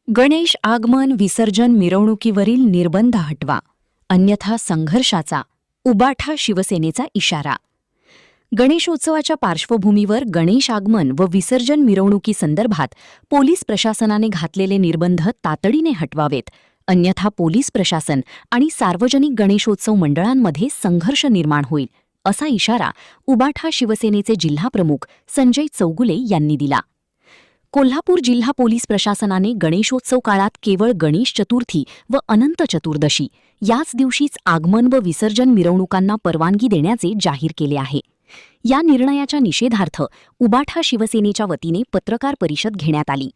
गणेश आगमन विसर्जन मिरवणुकीवरील निर्बंध हटवा, अन्यथा संघर्षाचा, उबाठा शिवसेनेचा इशारा. गणेशोत्सवाच्या पार्श्वभूमीवर गणेश आगमन व विसर्जन मिरवणुकीसंदर्भात पोलीस प्रशासनाने घातलेले निर्बंध तातडीने हटवावेत, अन्यथा पोलीस प्रशासन आणि सार्वजनिक गणेशोत्सव मंडळांमध्ये संघर्ष निर्माण होईल, असा इशारा उबाठा शिवसेनेचे जिल्हाप्रमुख संजय चौगुले यांनी दिला. कोल्हापूर जिल्हा पोलीस प्रशासनाने गणेशोत्सव काळात केवळ गणेश चतुर्थी व अनंत चतुर्दशी याच दिवशीच आगमन व विसर्जन मिरवणुकांना परवानगी देण्याचे जाहीर केले आहे. या निर्णयाच्या निषेधार्थ उबाठा शिवसेनेच्या वतीने पत्रकार परिषद घेण्यात आली.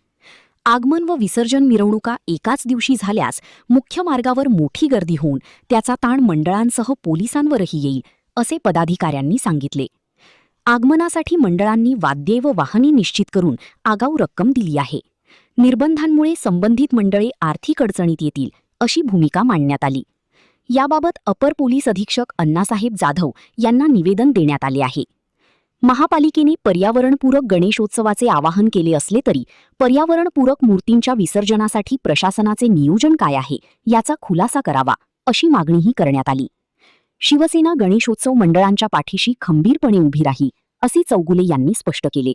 आगमन व विसर्जन मिरवणुका एकाच दिवशी झाल्यास मुख्य मार्गावर मोठी गर्दी होऊन त्याचा ताण मंडळांसह पोलिसांवरही येईल, असे पदाधिकाऱ्यांनी सांगितले. आगमनासाठी मंडळांनी वाद्ये व वाहने निश्चित करून आगाऊ रक्कम दिली आहे. निर्बंधांमुळे संबंधित मंडळे आर्थिक अडचणीत येतील, अशी भूमिका मांडण्यात आली. याबाबत अपर पोलीस अधीक्षक अण्णासाहेब जाधव यांना निवेदन देण्यात आले आहे. महापालिकेने पर्यावरणपूरक गणेशोत्सवाचे आवाहन केले असले तरी पर्यावरणपूरक मूर्तींच्या विसर्जनासाठी प्रशासनाचे नियोजन काय आहे याचा खुलासा करावा, अशी मागणीही करण्यात आली. शिवसेना गणेशोत्सव मंडळांच्या पाठीशी खंबीरपणे उभी राही, असे चौगुले यांनी स्पष्ट केले.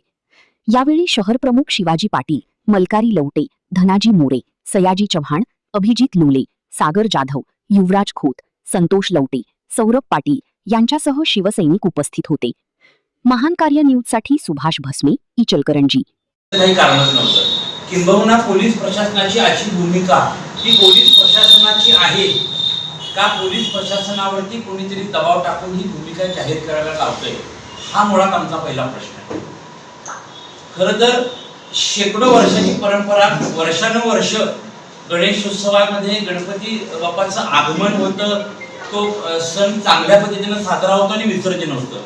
यावेळी शहरप्रमुख शिवाजी पाटील, मलकारी लवटे, धनाजी मोरे, सयाजी चव्हाण, अभिजित लोले, सागर जाधव, युवराज खोत, संतोष लवटे, सौरभ पाटील यांच्यासह शिवसैनिक उपस्थित होते. महान कार्य न्यूजसाठी सुभाष भस्मे, इचलकरंजी. काही कारणच नव्हतं. किंबहुना पोलीस प्रशासनाची अशी भूमिका ही पोलीस प्रशासनाची आहे का पोलीस प्रशासनावरती कोणीतरी दबाव टाकून ही भूमिका जाहीर करायला लावतोय, हा मुळात आमचा पहिला प्रश्न आहे. खरं तर शेकडो वर्षांची परंपरा, वर्षानुवर्ष गणेशोत्सवामध्ये गणपती बाप्पाचं आगमन होतं, तो सण चांगल्या पद्धतीने साजरा होतो आणि विसर्जन होतं.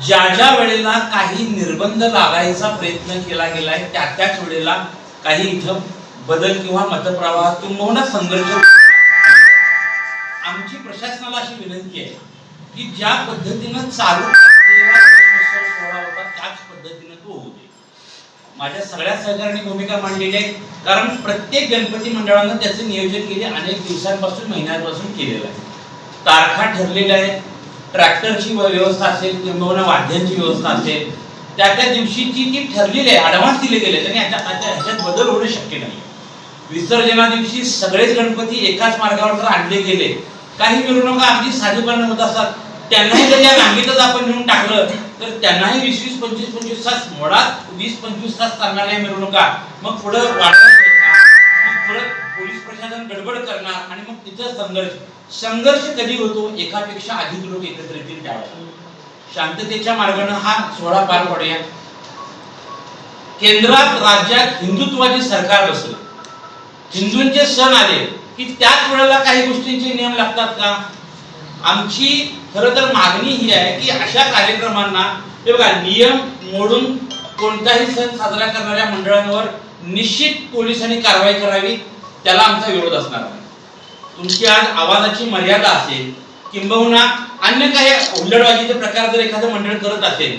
ज्या ज्या वेळेला काही निर्बंध लागायचा प्रयत्न केला गेलाय त्याच वेळेला काही इथं बदल किंवा मतप्रवाह किंवा संघर्ष. आमची प्रशासनाला अशी विनंती आहे की ज्या पद्धतीनं चालू असलेला गणेशोत्सव सोहळा होता त्याच पद्धतीनं तो होऊ दे. माझ्या सगळ्या सहकाऱ्यांनी भूमिका मांडलेली आहे, कारण प्रत्येक गणपती मंडळानं त्याचं नियोजन गेले अनेक दिवसांपासून, महिन्यांपासून केलेलं आहे. तारखा ठरलेल्या आहेत, ट्रॅक्टरची व्यवस्था असेल किंवा वाद्यांची व्यवस्था असेल, त्या दिवशीची ती ठरलेली आहे, ॲडव्हान्स दिले गेले आणि ह्याच्यात बदल होणं शक्य नाही. विसर्जना दिवशी सगळेच गणपती एकाच मार्गावर जर आणले गेले, काही मिरवणुका अगदी साधेपणाने होत असतात, त्यांनाही जर या रांगेतच आपण नेऊन टाकलं तर त्यांनाही 20-25 तास, मुळात 20-25 तास चालणाऱ्या मिरवणुका मग पुढे वाढत, मग पुढे पोलीस प्रशासन गडबड करणार आणि मग तिथं संघर्ष कधी होतो, एकापेक्षा अधिक लोक एकत्र येतील त्यावेळेला. शांततेच्या मार्गाने हा सोहळा पार पडूया. केंद्रात राज्यात हिंदुत्वाची सरकार बसलं, हिंदूंचे सण आले की त्याच वेळेला काही गोष्टींचे नियम लागतात का? आमची खरं तर मागणी ही आहे की अशा कार्यक्रमांना हे बघा, नियम मोडून कोणताही सण साजरा करणाऱ्या मंडळांवर निश्चित पोलिसांनी कारवाई करावी, त्याला आमचा विरोध असणार आहे. तुमची आज आवाजाची मर्यादा असेल किंबहुना अन्य काही हुल्लडबाजीचे प्रकार जर एखादं मंडळ करत असेल,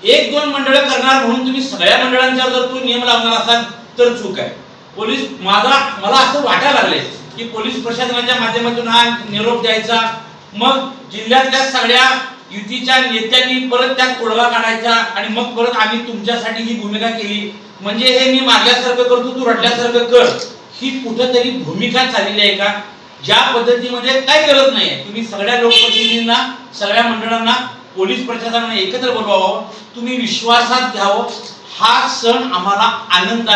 1-2 मंडळ करणार म्हणून तुम्ही सगळ्या मंडळांच्या जर तो नियम लावणार असाल तर चूक आहे. मला असं वाटायला लागले की पोलीस प्रशासनाच्या माध्यमातून हा निरोप द्यायचा, मग जिल्ह्यातल्या सगळ्या युतीच्या नेत्यांनी परत त्यात तोडगा काढायचा आणि मग परत आम्ही तुमच्यासाठी ही भूमिका केली, म्हणजे हे मी मारल्यासारखं करतो तू रडल्यासारखं कर, ही कुठंतरी भूमिका चाललेली आहे का? ज्या पद्धतीमध्ये काही गरज नाही आहे. तुम्ही सगळ्या लोकप्रतिनिधींना, सगळ्या मंडळांना, पोलीस प्रशासनाने एकत्र बोलवावं, तुम्ही विश्वासात घ्यावं. हा सण आम्हाला आनंद